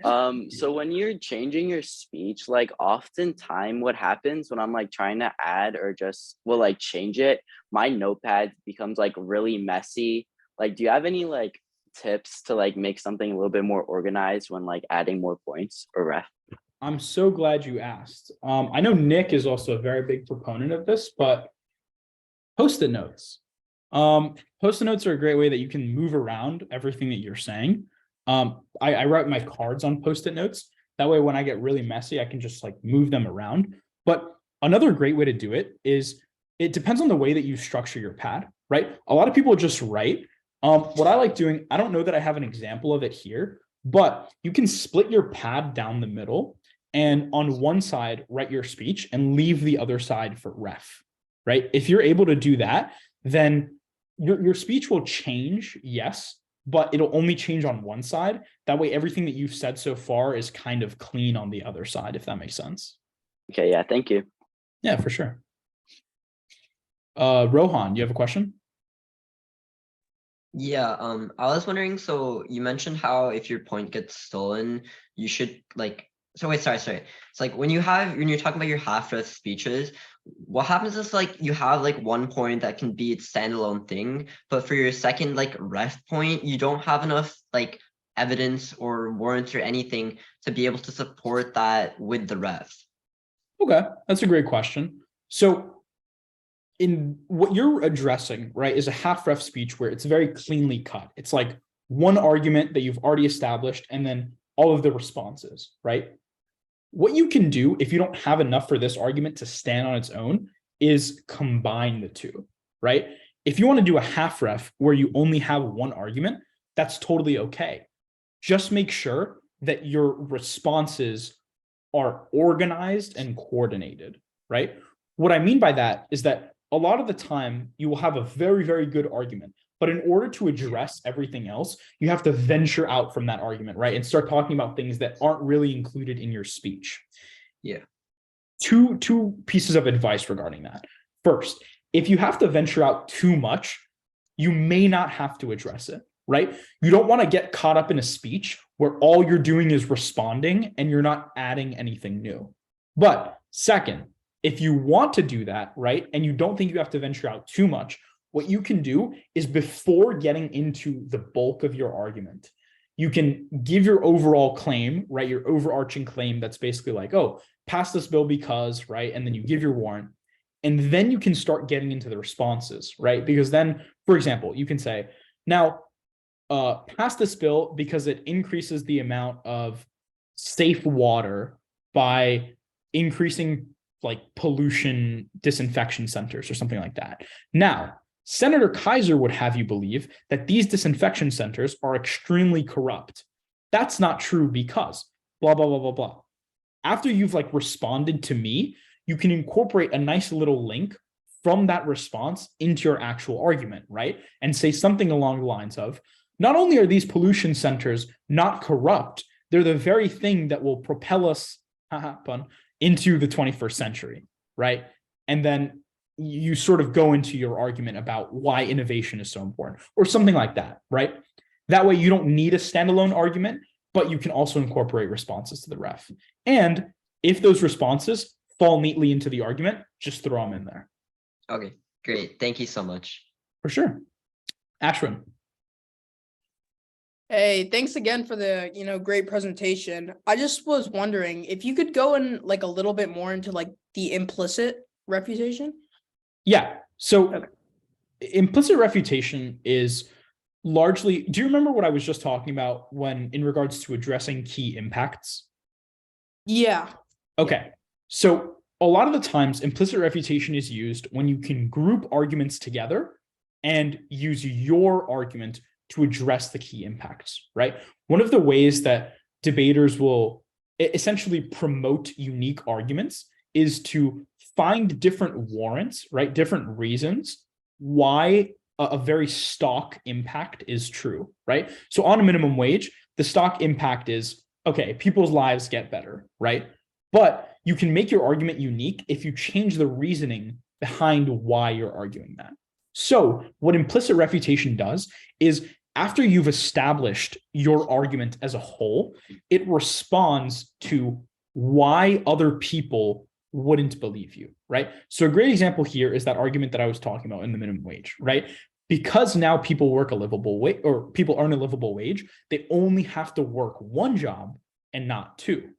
So when you're changing your speech, like oftentimes what happens when I'm like trying to add or just like change it, my notepad becomes like really messy. Like, do you have any like tips to like make something a little bit more organized when like adding more points or ref? I'm so glad you asked. I know Nick is also a very big proponent of this, but Post-it notes. Post-it notes are a great way that you can move around everything that you're saying. I write my cards on Post-it notes. That way, when I get really messy, I can just like move them around. But another great way to do it is it depends on the way that you structure your pad, right? A lot of people just write. What I like doing, I don't know that I have an example of it here, but you can split your pad down the middle and on one side, write your speech and leave the other side for ref, right? If you're able to do that, then your speech will change, yes, but it'll only change on one side. That way, everything that you've said so far is kind of clean on the other side, if that makes sense. Okay, yeah, thank you. Yeah, for sure. Rohan, you have a question? Yeah, I was wondering, so you mentioned how if your point gets stolen, you should like, so wait, sorry. It's like when you're talking about your half-ref speeches, what happens is like you have like one point that can be its standalone thing, but for your second like ref point, you don't have enough like evidence or warrants or anything to be able to support that with the ref. Okay, that's a great question. So in what you're addressing, right, is a half ref speech where it's very cleanly cut. It's like one argument that you've already established and then all of the responses, right? What you can do if you don't have enough for this argument to stand on its own is combine the two, right? If you want to do a half ref where you only have one argument, that's totally okay. Just make sure that your responses are organized and coordinated, right? What I mean by that is that a lot of the time you will have a very, very good argument, but in order to address everything else, you have to venture out from that argument, right? And start talking about things that aren't really included in your speech. Yeah. Two pieces of advice regarding that. First, if you have to venture out too much, you may not have to address it, right? You don't want to get caught up in a speech where all you're doing is responding and you're not adding anything new. But second, if you want to do that, right, and you don't think you have to venture out too much, what you can do is before getting into the bulk of your argument, you can give your overall claim, right, your overarching claim that's basically like, oh, pass this bill because, right, and then you give your warrant, and then you can start getting into the responses, right? Because then, for example, you can say, now, pass this bill because it increases the amount of safe water by increasing like pollution disinfection centers or something like that. Now, Senator Kaiser would have you believe that these disinfection centers are extremely corrupt. That's not true because blah, blah, blah, blah, blah. After you've like responded to me, you can incorporate a nice little link from that response into your actual argument, right? And say something along the lines of, not only are these pollution centers not corrupt, they're the very thing that will propel us, pun, into the 21st century, right? And then you sort of go into your argument about why innovation is so important or something like that, right? That way you don't need a standalone argument, but you can also incorporate responses to the ref. And if those responses fall neatly into the argument, just throw them in there. Okay, great. Thank you so much. For sure. Ashwin. Hey, thanks again for the, great presentation. I just was wondering if you could go in like a little bit more into like the implicit refutation. Yeah. So Okay. Implicit refutation is largely, do you remember what I was just talking about when in regards to addressing key impacts? Yeah. Okay. So a lot of the times implicit refutation is used when you can group arguments together and use your argument to address the key impacts, right? One of the ways that debaters will essentially promote unique arguments is to find different warrants, right? Different reasons why a very stock impact is true, right? So on a minimum wage, the stock impact is, okay, people's lives get better, right? But you can make your argument unique if you change the reasoning behind why you're arguing that. So what implicit refutation does is after you've established your argument as a whole, it responds to why other people wouldn't believe you, right? So a great example here is that argument that I was talking about in the minimum wage, right? Because now people work a livable wage or people earn a livable wage, they only have to work one job and not two.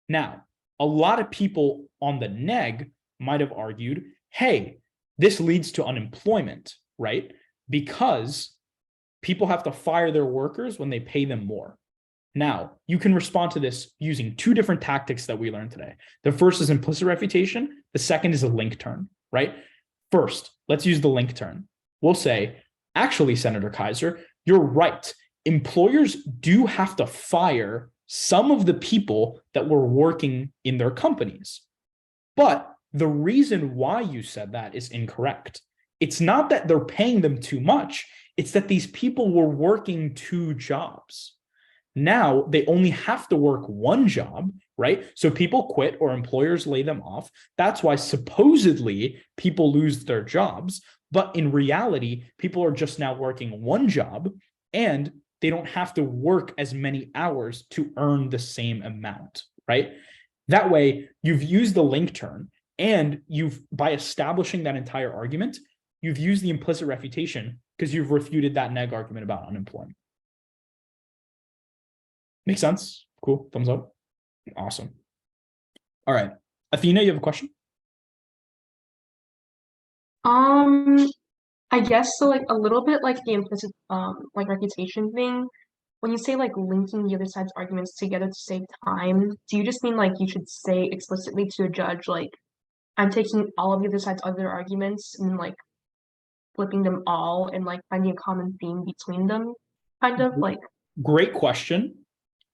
Now, a lot of people on the neg might have argued, hey, this leads to unemployment, right? Because people have to fire their workers when they pay them more. Now, you can respond to this using two different tactics that we learned today. The first is implicit refutation. The second is a link turn, right? First, let's use the link turn. We'll say, actually, Senator Kaiser, you're right. Employers do have to fire some of the people that were working in their companies. But the reason why you said that is incorrect. It's not that they're paying them too much. It's that these people were working 2 jobs. Now they only have to work 1 job, right? So people quit or employers lay them off. That's why supposedly people lose their jobs. But in reality, people are just now working 1 job and they don't have to work as many hours to earn the same amount, right? That way you've used the link turn, and by establishing that entire argument, you've used the implicit refutation because you've refuted that neg argument about unemployment. Make sense? Cool. Thumbs up. Awesome. All right. Athena, you have a question? I guess so, like a little bit like the implicit like refutation thing. When you say like linking the other side's arguments together to save time, do you just mean like you should say explicitly to a judge, like, I'm taking all of the other side's other arguments and like flipping them all and like finding a common theme between them, kind of like. Great question.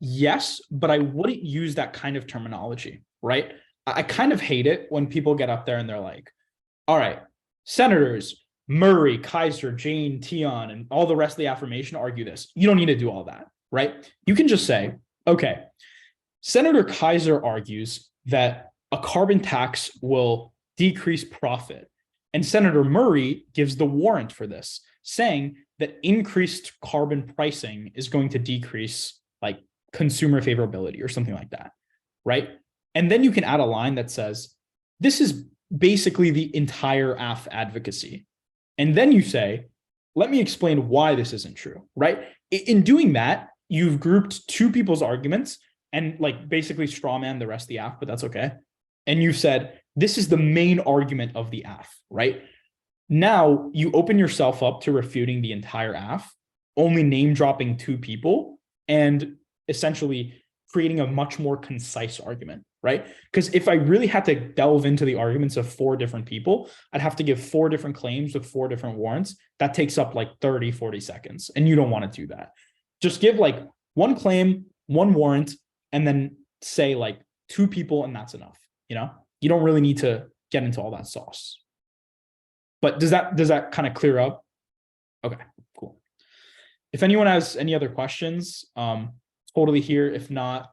Yes, but I wouldn't use that kind of terminology, right? I kind of hate it when people get up there and they're like, all right, senators, Murray, Kaiser, Jane, Tion, and all the rest of the affirmation argue this. You don't need to do all that, right? You can just say, okay, Senator Kaiser argues that a carbon tax will decrease profit. And Senator Murray gives the warrant for this, saying that increased carbon pricing is going to decrease like consumer favorability or something like that, right? And then you can add a line that says, this is basically the entire AF advocacy. And then you say, let me explain why this isn't true, right? In doing that, you've grouped 2 people's arguments and like basically straw man the rest of the AF, but that's okay. And you said, this is the main argument of the AF, right? Now you open yourself up to refuting the entire AF, only name dropping 2 people and essentially creating a much more concise argument, right? Because if I really had to delve into the arguments of 4 different people, I'd have to give 4 different claims with 4 different warrants. That takes up like 30, 40 seconds. And you don't want to do that. Just give like 1 claim, 1 warrant, and then say like 2 people, and that's enough. You know, you don't really need to get into all that sauce. But does that kind of clear up? Okay, cool. If anyone has any other questions, totally here. If not,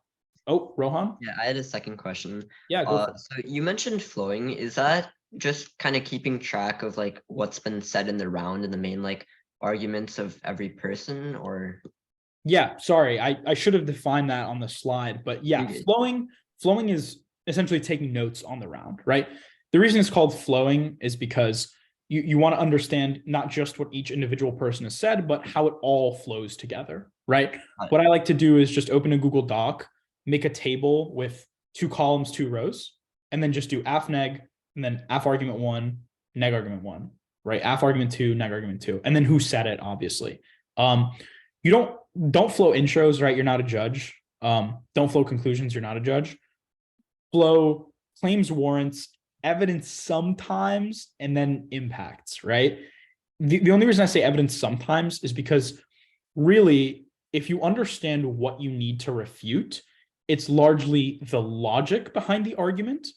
oh, Rohan? Yeah, I had a second question. Yeah, go for it. So you mentioned flowing. Is that just kind of keeping track of like what's been said in the round and the main like arguments of every person, or? Yeah, sorry, I should have defined that on the slide, but yeah, flowing is essentially taking notes on the round, right? The reason it's called flowing is because you want to understand not just what each individual person has said, but how it all flows together, right? What I like to do is just open a Google Doc, make a table with 2 columns, 2 rows, and then just do AF neg, and then AF argument 1, neg argument 1, right? AF argument 2, neg argument 2, and then who said it, obviously. You don't flow intros, right? You're not a judge. Don't flow conclusions, you're not a judge. Flow claims, warrants, evidence sometimes, and then impacts, right? The only reason I say evidence sometimes is because really, if you understand what you need to refute, it's largely the logic behind the argument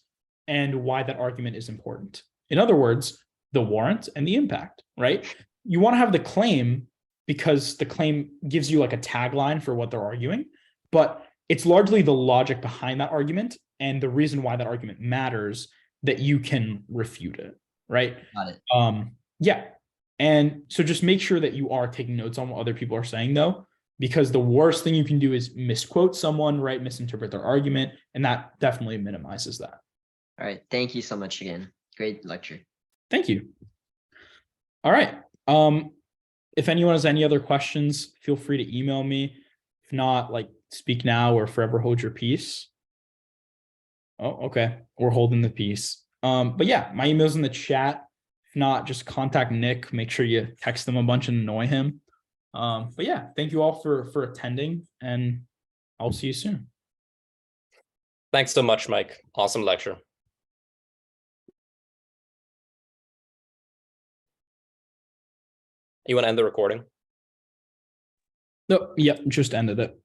and why that argument is important. In other words, the warrant and the impact, right? You want to have the claim because the claim gives you like a tagline for what they're arguing, but it's largely the logic behind that argument and the reason why that argument matters that you can refute it, right? Got it. Yeah. And so just make sure that you are taking notes on what other people are saying though, because the worst thing you can do is misquote someone, right? Misinterpret their argument, and that definitely minimizes that. All right. Thank you so much again. Great lecture. Thank you. All right. If anyone has any other questions, feel free to email me. If not, like, speak now or forever hold your peace. Oh, okay. We're holding the peace. But yeah, my email's in the chat. If not, just contact Nick. Make sure you text him a bunch and annoy him. But yeah, thank you all for attending, and I'll see you soon. Thanks so much, Mike. Awesome lecture. You want to end the recording? No, yep, just ended it.